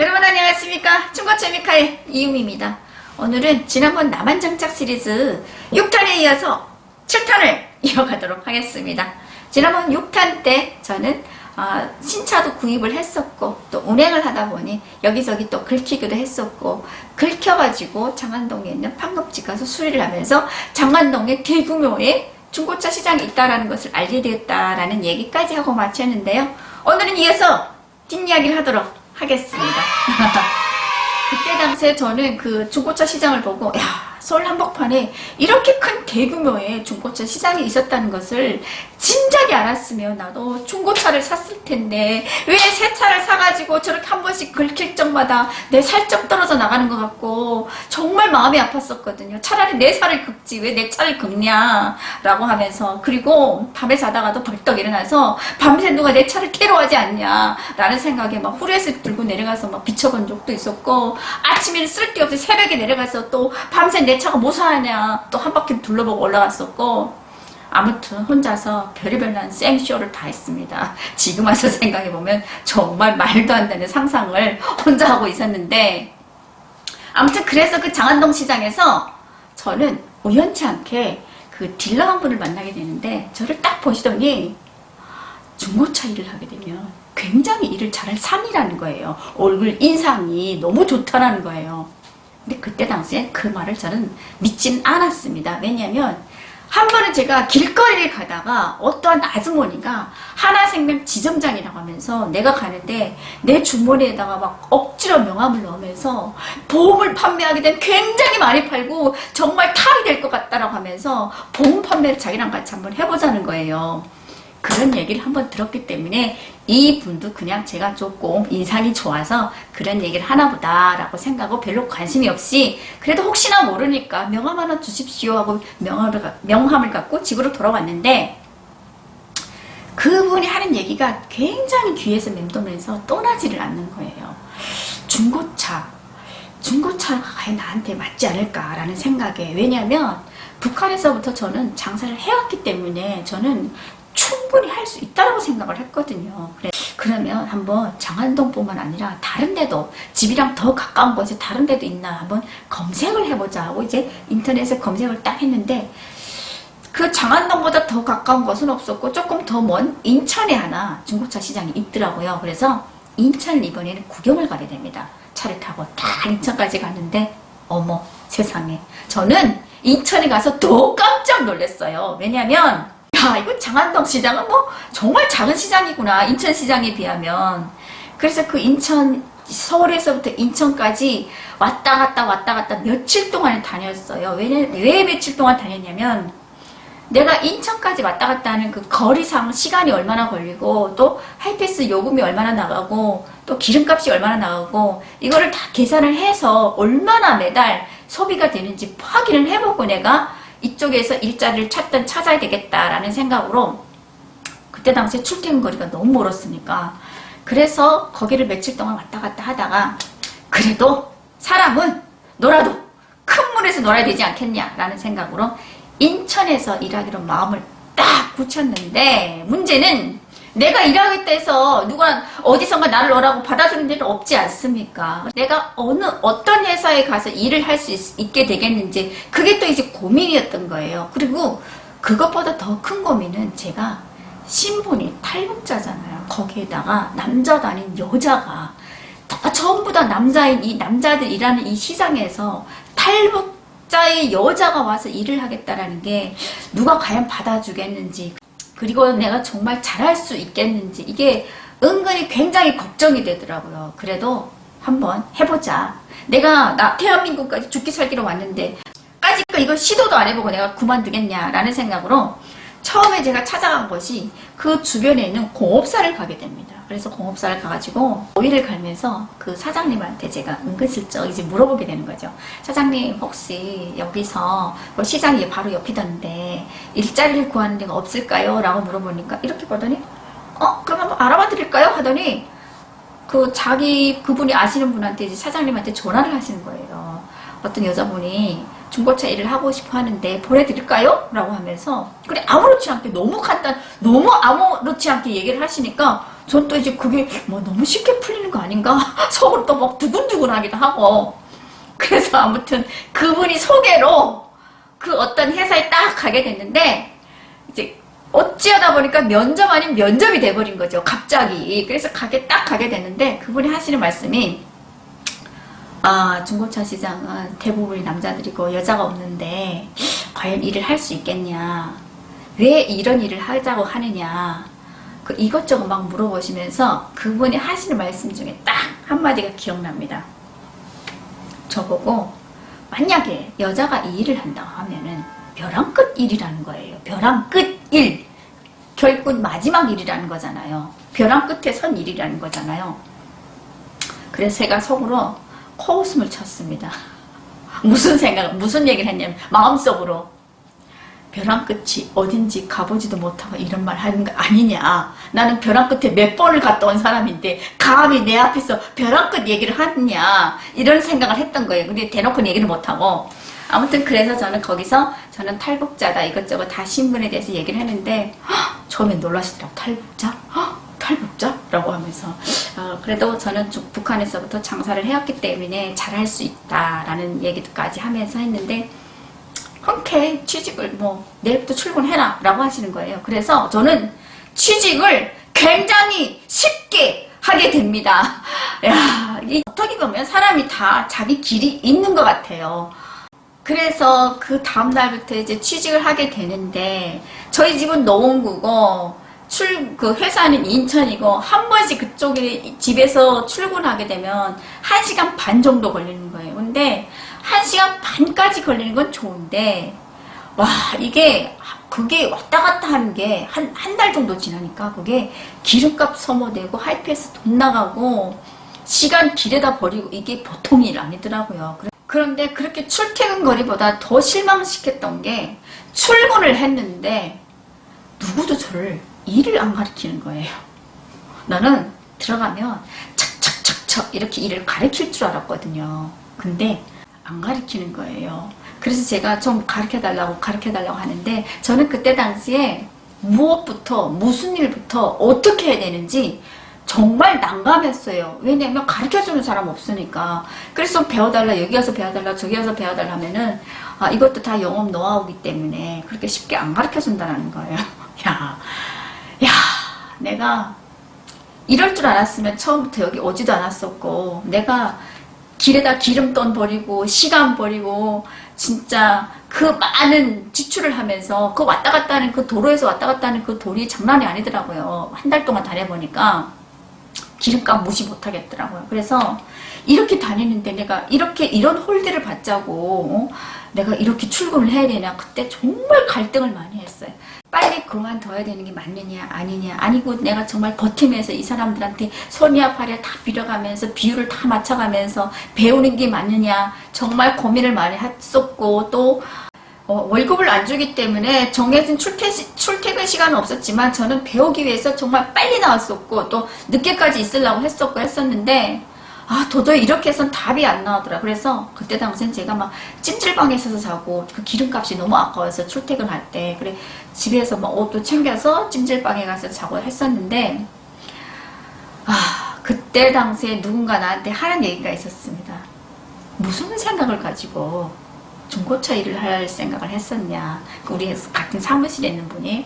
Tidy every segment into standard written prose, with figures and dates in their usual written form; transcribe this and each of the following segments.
여러분 안녕하십니까? 중고차 미카의 이유미입니다. 오늘은 지난번 남한장착 시리즈 6탄에 이어서 7탄을 이어가도록 하겠습니다. 지난번 6탄 때 저는 신차도 구입을 했었고 또 운행을 하다 보니 여기저기 또 긁히기도 했었고 긁혀가지고 장안동에 있는 판급집 가서 수리를 하면서 장안동에 대규모의 중고차 시장이 있다는 것을 알게 되었다라는 얘기까지 하고 마쳤는데요. 오늘은 이어서 뒷이야기를 하도록 하겠습니다. 그때 당시에 저는 그 중고차 시장을 보고 서울 한복판에 이렇게 큰 대규모의 중고차 시장이 있었다는 것을 진작에 알았으면 나도 중고차를 샀을 텐데 왜 새 차를 사가지고 저렇게 한 번씩 긁힐 적마다 내 살짝 떨어져 나가는 것 같고 정말 마음이 아팠었거든요. 차라리 내 살을 긁지 왜 내 차를 긁냐 라고 하면서, 그리고 밤에 자다가도 벌떡 일어나서 밤새 누가 내 차를 테러하지 않냐 라는 생각에 막 후레쉬 들고 내려가서 막 비춰본 적도 있었고, 아침에는 쓸데없이 새벽에 내려가서 또 밤새 내 차가 뭐 사냐 또 한 바퀴 둘러보고 올라갔었고, 아무튼 혼자서 별의별 난 생쇼를 다 했습니다. 지금 와서 생각해보면 정말 말도 안 되는 상상을 혼자 하고 있었는데, 아무튼 그래서 그 장안동 시장에서 저는 우연치 않게 그 딜러 한 분을 만나게 되는데, 저를 딱 보시더니 중고차 일을 하게 되면 굉장히 일을 잘할 상이라는 거예요. 얼굴 인상이 너무 좋다라는 거예요. 근데 그때 당시에 그 말을 저는 믿진 않았습니다. 왜냐하면 한 번은 제가 길거리를 가다가 어떠한 아주머니가 하나생명 지점장이라고 하면서 내가 가는데 내 주머니에다가 막 억지로 명함을 넣으면서 보험을 판매하게 되면 굉장히 많이 팔고 정말 탑이 될 것 같다라고 하면서 보험 판매를 자기랑 같이 한번 해보자는 거예요. 그런 얘기를 한번 들었기 때문에 이분도 그냥 제가 조금 인상이 좋아서 그런 얘기를 하나보다 라고 생각하고 별로 관심이 없이, 그래도 혹시나 모르니까 명함 하나 주십시오 하고 명함을 갖고 집으로 돌아왔는데, 그분이 하는 얘기가 굉장히 귀에서 맴돌면서 떠나지를 않는 거예요. 중고차가 과연 나한테 맞지 않을까라는 생각에, 왜냐하면 북한에서부터 저는 장사를 해왔기 때문에 저는 충분히 할 수 있다고 생각을 했거든요. 그러면 한번 장안동뿐만 아니라 다른 데도, 집이랑 더 가까운 곳에 다른 데도 있나 한번 검색을 해보자 하고 이제 인터넷에 검색을 딱 했는데, 그 장안동보다 더 가까운 곳은 없었고 조금 더 먼 인천에 하나 중고차 시장이 있더라고요. 그래서 인천 이번에는 구경을 가게 됩니다. 차를 타고 딱 인천까지 갔는데 어머 세상에, 저는 인천에 가서 더 깜짝 놀랐어요. 왜냐면 이거 장안동 시장은 뭐 정말 작은 시장이구나, 인천 시장에 비하면. 그래서 그 인천, 서울에서부터 인천까지 왔다 갔다 며칠 동안 다녔어요. 왜 며칠 동안 다녔냐면, 내가 인천까지 왔다 갔다 하는 그 거리상 시간이 얼마나 걸리고, 또 하이패스 요금이 얼마나 나가고, 또 기름값이 얼마나 나가고, 이거를 다 계산을 해서 얼마나 매달 소비가 되는지 확인을 해보고 내가 이쪽에서 일자리를 찾아야 되겠다라는 생각으로, 그때 당시에 출퇴근 거리가 너무 멀었으니까, 그래서 거기를 며칠 동안 왔다 갔다 하다가, 그래도 사람은 놀아도 큰 물에서 놀아야 되지 않겠냐라는 생각으로 인천에서 일하기로 마음을 딱 굳혔는데, 문제는 내가 일하겠다 해서 누가 어디선가 나를 오라고 받아주는 데는 없지 않습니까? 내가 어떤 회사에 가서 일을 할 수 있게 되겠는지, 그게 또 이제 고민이었던 거예요. 그리고 그것보다 더 큰 고민은, 제가 신분이 탈북자잖아요. 거기에다가 남자도 아닌 여자가 전부 다 남자인 이 남자들 일하는 이 시장에서 탈북자의 여자가 와서 일을 하겠다라는 게 누가 과연 받아주겠는지, 그리고 내가 정말 잘할 수 있겠는지, 이게 은근히 굉장히 걱정이 되더라고요. 그래도 한번 해보자. 내가 대한민국까지 죽기 살기로 왔는데 까짓거 이거 시도도 안 해보고 내가 그만두겠냐라는 생각으로 처음에 제가 찾아간 곳이 그 주변에 있는 공업사를 가게 됩니다. 그래서 공업사를 가가지고 오일을 갈면서 그 사장님한테 제가 은근슬쩍 이제 물어보게 되는 거죠. 사장님, 혹시 여기서 뭐 시장이 바로 옆이던데 일자리를 구하는 데가 없을까요? 라고 물어보니까 이렇게 보더니 그럼 한번 알아봐 드릴까요? 하더니 그분이 아시는 분한테 이제 사장님한테 전화를 하시는 거예요. 어떤 여자분이 중고차 일을 하고 싶어 하는데 보내드릴까요? 라고 하면서, 그래 아무렇지 않게 너무 아무렇지 않게 얘기를 하시니까 전 또 이제 그게 뭐 너무 쉽게 풀리는 거 아닌가? 속으로 또 막 두근두근하기도 하고. 그래서 아무튼 그분이 소개로 그 어떤 회사에 딱 가게 됐는데, 이제 어찌하다 보니까 면접 아닌 면접이 돼버린 거죠. 갑자기. 그래서 딱 가게 됐는데, 그분이 하시는 말씀이, 아, 중고차 시장은 대부분이 남자들이고 여자가 없는데, 과연 일을 할 수 있겠냐? 왜 이런 일을 하자고 하느냐? 그 이것저것 막 물어보시면서 그분이 하시는 말씀 중에 딱 한마디가 기억납니다. 저보고, 만약에 여자가 이 일을 한다고 하면은 벼랑 끝 일이라는 거예요. 벼랑 끝 일. 결국은 마지막 일이라는 거잖아요. 벼랑 끝에 선 일이라는 거잖아요. 그래서 제가 속으로 코웃음을 쳤습니다. 무슨 얘기를 했냐면, 마음속으로 벼랑 끝이 어딘지 가보지도 못하고 이런 말 하는 거 아니냐. 나는 벼랑 끝에 몇 번을 갔다 온 사람인데 감히 내 앞에서 벼랑 끝 얘기를 하느냐, 이런 생각을 했던 거예요. 근데 대놓고 얘기를 못하고. 아무튼 그래서 저는 거기서 저는 탈북자다 이것저것 다 신분에 대해서 얘기를 했는데, 처음엔 놀라시더라고요. 탈북자? 탈북자? 라고 하면서. 그래도 저는 북한에서부터 장사를 해왔기 때문에 잘할 수 있다라는 얘기까지 하면서 했는데, 흔쾌히 취직을 뭐 내일부터 출근해라 라고 하시는 거예요. 그래서 저는 취직을 굉장히 쉽게 하게 됩니다. 야, 어떻게 보면 사람이 다 자기 길이 있는 것 같아요. 그래서 그 다음날부터 이제 취직을 하게 되는데, 저희 집은 노원구고 그 회사는 인천이고, 한 번씩 그쪽에 집에서 출근하게 되면 1시간 반 정도 걸리는 거예요. 근데 1시간 반까지 걸리는 건 좋은데, 와, 그게 왔다 갔다 하는 게 한 달 정도 지나니까 그게 기름값 소모되고 하이패스 돈 나가고 시간 길에다 버리고 이게 보통 일 아니더라고요. 그런데 그렇게 출퇴근 거리보다 더 실망시켰던 게, 출근을 했는데 누구도 저를 일을 안 가르치는 거예요. 나는 들어가면 착착착착 이렇게 일을 가르칠 줄 알았거든요. 근데 안 가르치는 거예요. 그래서 제가 좀 가르쳐달라고 하는데, 저는 그때 당시에 무슨 일부터 어떻게 해야 되는지 정말 난감했어요. 왜냐면 가르쳐주는 사람 없으니까. 그래서 배워달라, 여기 와서 배워달라, 저기 와서 배워달라 하면은, 이것도 다 영업 노하우기 때문에 그렇게 쉽게 안 가르쳐준다는 거예요. 야, 내가 이럴 줄 알았으면 처음부터 여기 오지도 않았었고, 내가 길에다 기름돈 버리고 시간 버리고 진짜 그 많은 지출을 하면서 그 왔다 갔다 하는 그 도로에서 왔다 갔다 하는 그 돈이 장난이 아니더라고요. 한 달 동안 다녀보니까 기름값 무시 못하겠더라고요. 그래서 이렇게 다니는데 내가 이런 홀대를 받자고 내가 이렇게 출근을 해야 되냐, 그때 정말 갈등을 많이 했어요. 빨리 그만둬야 되는 게 맞느냐 아니냐, 아니고 내가 정말 버티면서 이 사람들한테 손이야 팔이야 다 빌어가면서 비율을 다 맞춰가면서 배우는 게 맞느냐, 정말 고민을 많이 했었고, 또 월급을 안 주기 때문에 정해진 출퇴근 시간은 없었지만 저는 배우기 위해서 정말 빨리 나왔었고, 또 늦게까지 있으려고 했었는데 도저히 이렇게 해서는 답이 안 나오더라. 그래서 그때 당시엔 제가 막 찜질방에 있어서 자고, 그 기름값이 너무 아까워서 출퇴근할 때 그래 집에서 막 옷도 챙겨서 찜질방에 가서 자고 했었는데, 그때 당시에 누군가 나한테 하는 얘기가 있었습니다. 무슨 생각을 가지고 중고차 일을 할 생각을 했었냐. 우리 같은 사무실에 있는 분이,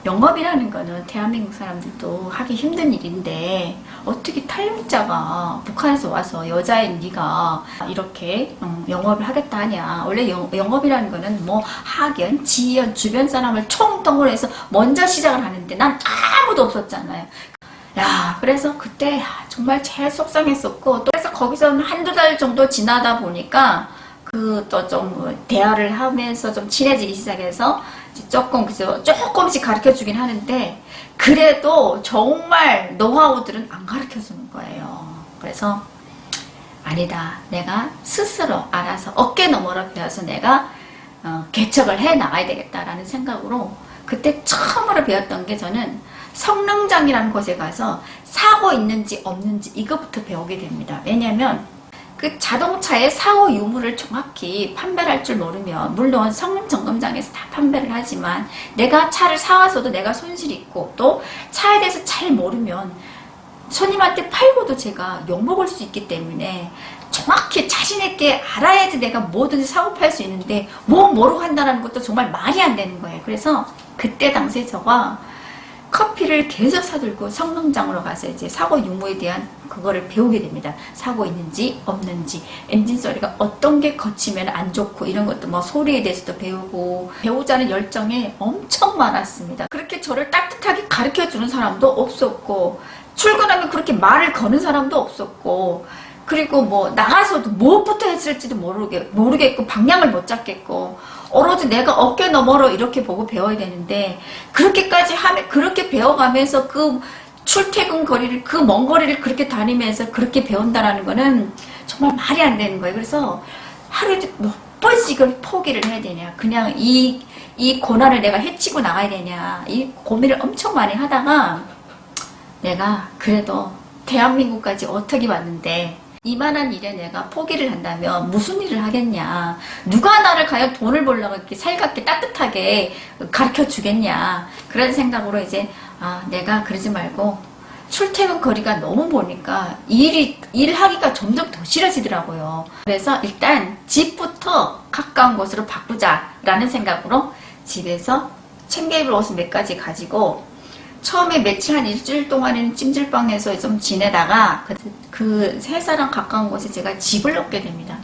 영업이라는 거는 대한민국 사람들도 하기 힘든 일인데 어떻게 탈북자가 북한에서 와서 여자인 네가 이렇게 영업을 하겠다 하냐. 원래 영업이라는 거는 뭐 학연, 지연, 주변 사람을 총동원해서 먼저 시작을 하는데 난 아무도 없었잖아요. 그래서 그때 정말 제일 속상했었고, 또 그래서 거기서는 한두 달 정도 지나다 보니까 또 좀 대화를 하면서 좀 친해지기 시작해서 조금씩 가르쳐 주긴 하는데, 그래도 정말 노하우들은 안 가르쳐 주는 거예요. 그래서 아니다, 내가 스스로 알아서 어깨 너머로 배워서 내가 개척을 해 나가야 되겠다라는 생각으로, 그때 처음으로 배웠던 게, 저는 성능장이라는 곳에 가서 사고 있는지 없는지 이것부터 배우게 됩니다. 왜냐면 그 자동차의 사후 유무를 정확히 판별할 줄 모르면, 물론 성능 점검장에서 다 판별을 하지만 내가 차를 사와서도 내가 손실이 있고 또 차에 대해서 잘 모르면 손님한테 팔고도 제가 욕먹을 수 있기 때문에 정확히 자신있게 알아야지 내가 뭐든지 사고 팔 수 있는데 뭐 모르고 한다는 것도 정말 말이 안 되는 거예요. 그래서 그때 당시에 저가 커피를 계속 사들고 성능장으로 가서 이제 사고 유무에 대한 그거를 배우게 됩니다. 사고 있는지 없는지, 엔진 소리가 어떤 게 거치면 안 좋고 이런 것도 뭐 소리에 대해서도 배우고, 배우자는 열정이 엄청 많았습니다. 그렇게 저를 따뜻하게 가르쳐 주는 사람도 없었고, 출근하면 그렇게 말을 거는 사람도 없었고, 그리고 뭐 나가서도 무엇부터 했을지도 모르겠고 방향을 못 잡겠고, 오로지 내가 어깨 너머로 이렇게 보고 배워야 되는데, 그렇게까지 하면, 그렇게 배워가면서 그 출퇴근 거리를, 그 먼 거리를 그렇게 다니면서 그렇게 배운다라는 거는 정말 말이 안 되는 거예요. 그래서 하루에 몇 번씩을 포기를 해야 되냐, 그냥 이 고난을 내가 헤치고 나가야 되냐, 이 고민을 엄청 많이 하다가 내가 그래도 대한민국까지 어떻게 왔는데 이만한 일에 내가 포기를 한다면 무슨 일을 하겠냐, 누가 나를 과연 돈을 벌려고 이렇게 살갑게 따뜻하게 가르쳐 주겠냐, 그런 생각으로 이제 내가 그러지 말고, 출퇴근 거리가 너무 보니까 일하기가 점점 더 싫어지더라고요. 그래서 일단 집부터 가까운 곳으로 바꾸자 라는 생각으로 집에서 챙겨 입을 옷을 몇 가지 가지고, 처음에 며칠 한 일주일 동안에는 찜질방에서 좀 지내다가 그 회사랑 가까운 곳에 제가 집을 얻게 됩니다.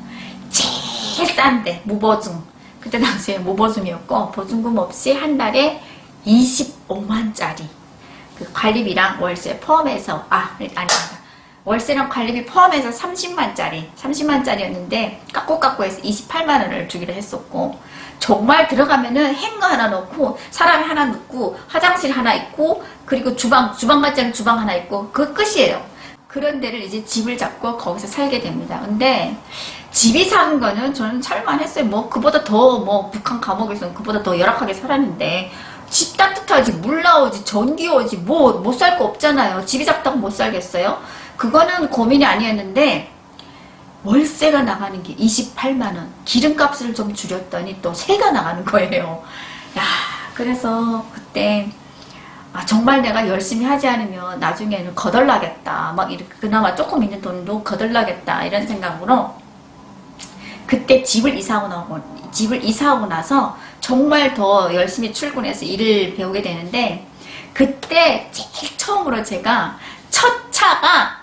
제일 싼데 무보증, 그때 당시에 무보증이었고 보증금 없이 한 달에 25만짜리 그 관리비랑 월세 포함해서 아닙니다. 월세랑 관리비 포함해서 30만짜리였는데 깎고 해서 28만원을 주기로 했었고, 정말 들어가면은 행거 하나 넣고 사람이 하나 넣고 화장실 하나 있고 그리고 주방 같지 않은 주방 하나 있고 그 끝이에요. 그런 데를 이제 집을 잡고 거기서 살게 됩니다. 근데 집이 사는 거는 저는 살만했어요. 뭐 그보다 더 뭐 북한 감옥에서는 그보다 더 열악하게 살았는데, 집 따뜻하지, 물 나오지, 전기 오지, 뭐 못 살 거 없잖아요. 집이 작다고 못 살겠어요? 그거는 고민이 아니었는데, 월세가 나가는 게 28만원, 기름값을 좀 줄였더니 또 세가 나가는 거예요. 야, 그래서 그때 정말 내가 열심히 하지 않으면 나중에는 거덜나겠다, 막 이렇게 그나마 조금 있는 돈도 거덜나겠다 이런 생각으로 그때 집을 이사하고 나서 정말 더 열심히 출근해서 일을 배우게 되는데, 그때 제일 처음으로 제가 첫 차가,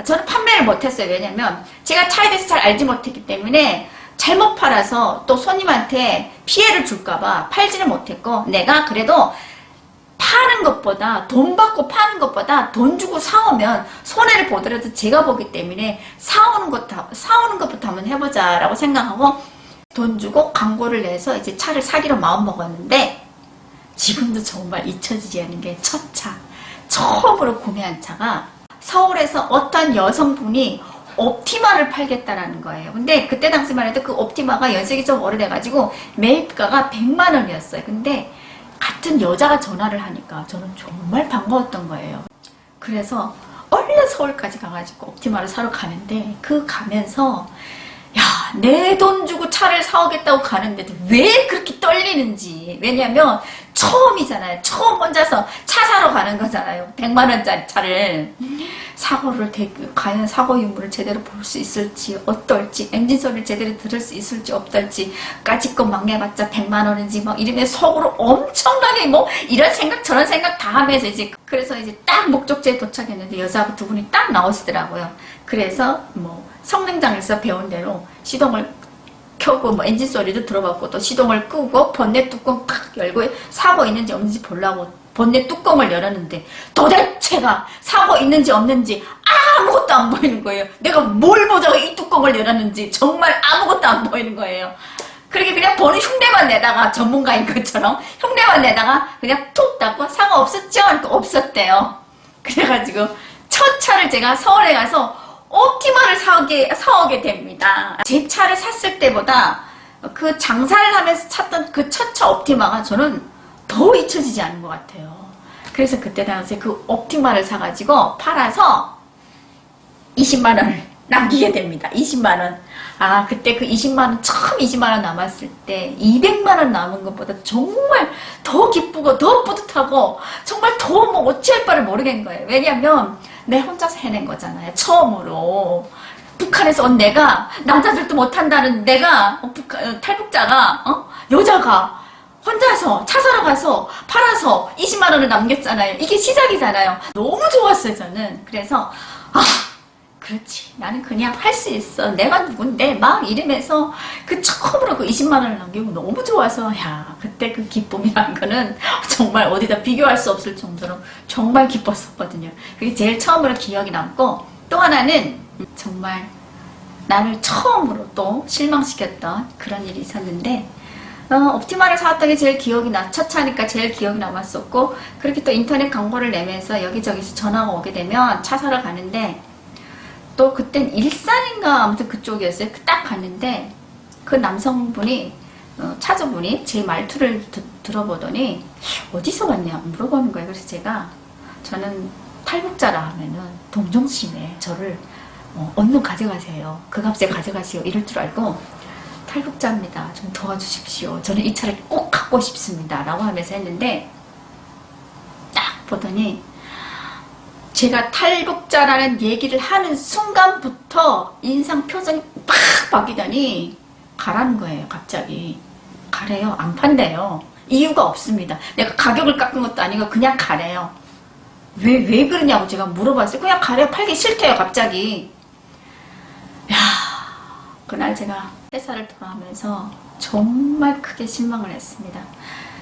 저는 판매를 못했어요. 왜냐면 제가 차에 대해서 잘 알지 못했기 때문에 잘못 팔아서 또 손님한테 피해를 줄까봐 팔지는 못했고, 내가 그래도 파는 것보다, 돈 받고 파는 것보다 돈 주고 사오면 손해를 보더라도 제가 보기 때문에 사오는 것부터 한번 해보자 라고 생각하고 돈 주고 광고를 내서 이제 차를 사기로 마음먹었는데, 지금도 정말 잊혀지지 않는 게 첫 차, 처음으로 구매한 차가 서울에서 어떤 여성분이 옵티마를 팔겠다라는 거예요. 근데 그때 당시만 해도 그 옵티마가 연식이 좀 오래돼가지고 매입가가 100만원이었어요. 근데 같은 여자가 전화를 하니까 저는 정말 반가웠던 거예요. 그래서 얼른 서울까지 가가지고 옵티마를 사러 가는데, 가면서 내 돈 주고 차를 사오겠다고 가는데도 왜 그렇게 떨리는지. 왜냐면 처음이잖아요. 처음 혼자서 차 사러 가는 거잖아요. 100만원짜리 차를. 과연 사고 유무를 제대로 볼 수 있을지 어떨지, 엔진 소리를 제대로 들을 수 있을지 없을지, 까짓 거 망해봤자 100만원인지 막 이러면서 속으로 엄청나게 뭐 이런 생각 저런 생각 다 하면서 그래서 이제 딱 목적지에 도착했는데 여자 두 분이 딱 나오시더라고요. 그래서 뭐 성능장에서 배운 대로 시동을 켜고 뭐 엔진 소리도 들어봤고 또 시동을 끄고 본넷 뚜껑 팍 열고 사고 있는지 없는지 보려고 본넷 뚜껑을 열었는데, 도대체가 사고 있는지 없는지 아무것도 안 보이는 거예요. 내가 뭘 보자고 이 뚜껑을 열었는지 정말 아무것도 안 보이는 거예요. 그렇게 그냥 보는 흉내만 내다가, 전문가인 것처럼 흉내만 내다가 그냥 툭 닫고 사고 없었죠? 그러니까 없었대요. 그래가지고 첫 차를 제가 서울에 가서 옵티마를 사오게 됩니다. 제 차를 샀을 때보다 그 장사를 하면서 찾던 그 첫 차 옵티마가 저는 더 잊혀지지 않은 것 같아요. 그래서 그때 당시에 그 옵티마를 사가지고 팔아서 20만원을 남기게 됩니다. 20만원. 아, 그때 그 20만원, 처음 20만원 남았을 때 200만원 남은 것보다 정말 더 기쁘고 더 뿌듯하고 정말 더 뭐 어찌할 바를 모르겠는 거예요. 왜냐면 내 혼자서 해낸 거잖아요. 처음으로. 북한에서 온 내가, 남자들도 못한다는 내가, 탈북자가, 여자가 혼자서 차 사러 가서 팔아서 20만원을 남겼잖아요. 이게 시작이잖아요. 너무 좋았어요, 저는. 그래서, 그렇지. 나는 그냥 할 수 있어. 내가 누군데? 막 이러면서 그 처음으로 그 20만원을 남기고 너무 좋아서, 야, 그때 그 기쁨이라는 거는 정말 어디다 비교할 수 없을 정도로 정말 기뻤었거든요. 그게 제일 처음으로 기억이 남고, 또 하나는 정말 나를 처음으로 또 실망시켰던 그런 일이 있었는데, 옵티마를 사왔던 게 제일 기억이 첫 차니까 제일 기억이 남았었고, 그렇게 또 인터넷 광고를 내면서 여기저기서 전화가 오게 되면 차 사러 가는데, 또 그땐 일산인가 아무튼 그쪽이었어요. 딱 갔는데 그 남성분이 차주분이 제 말투를 들어보더니 어디서 왔냐 물어보는 거예요. 그래서 저는 탈북자라 하면은 동정심에 저를 얼른 가져가세요. 그 값에 가져가세요. 이럴 줄 알고 탈북자입니다. 좀 도와주십시오. 저는 이 차를 꼭 갖고 싶습니다. 라고 하면서 했는데 딱 보더니 제가 탈북자라는 얘기를 하는 순간부터 인상 표정이 팍 바뀌더니 가라는 거예요. 갑자기 가래요. 안 판대요. 이유가 없습니다. 내가 가격을 깎은 것도 아니고 그냥 가래요. 왜 그러냐고 제가 물어봤어요. 그냥 가래요. 팔기 싫대요. 갑자기. 야, 그날 제가 회사를 돌아오면서 정말 크게 실망을 했습니다.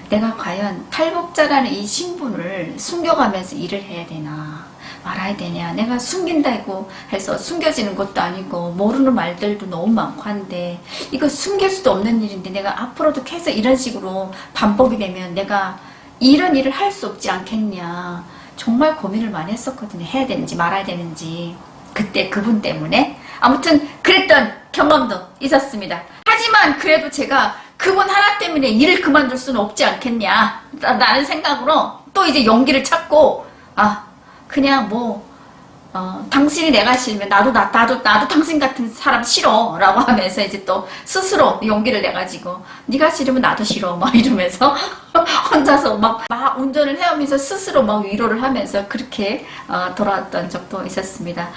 내가 과연 탈북자라는 이 신분을 숨겨가면서 일을 해야 되나 말아야 되냐. 내가 숨긴다고 해서 숨겨지는 것도 아니고 모르는 말들도 너무 많고 한데 이거 숨길 수도 없는 일인데 내가 앞으로도 계속 이런 식으로 반복이 되면 내가 이런 일을 할 수 없지 않겠냐. 정말 고민을 많이 했었거든요. 해야 되는지 말아야 되는지. 그때 그분 때문에 아무튼 그랬던 경험도 있었습니다. 하지만 그래도 제가 그분 하나 때문에 일을 그만둘 수는 없지 않겠냐 라는 생각으로 또 이제 용기를 찾고 그냥 당신이 내가 싫으면 나도 당신 같은 사람 싫어 라고 하면서 이제 또 스스로 용기를 내가지고 네가 싫으면 나도 싫어 막 이러면서 혼자서 막 운전을 해오면서 스스로 막 위로를 하면서 그렇게 돌아왔던 적도 있었습니다.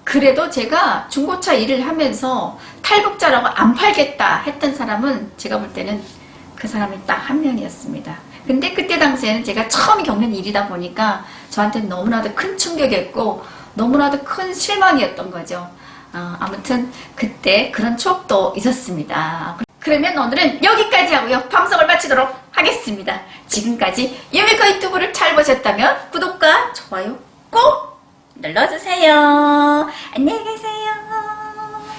그래도 제가 중고차 일을 하면서 탈북자라고 안 팔겠다 했던 사람은 제가 볼 때는 그 사람이 딱 한 명이었습니다. 근데 그때 당시에는 제가 처음 겪는 일이다 보니까 저한테는 너무나도 큰 충격이었고 너무나도 큰 실망이었던 거죠. 아무튼 그때 그런 추억도 있었습니다. 그러면 오늘은 여기까지 하고요. 방송을 마치도록 하겠습니다. 지금까지 유미코 유튜브를 잘 보셨다면 구독과 좋아요 꼭 눌러주세요. 안녕히 계세요.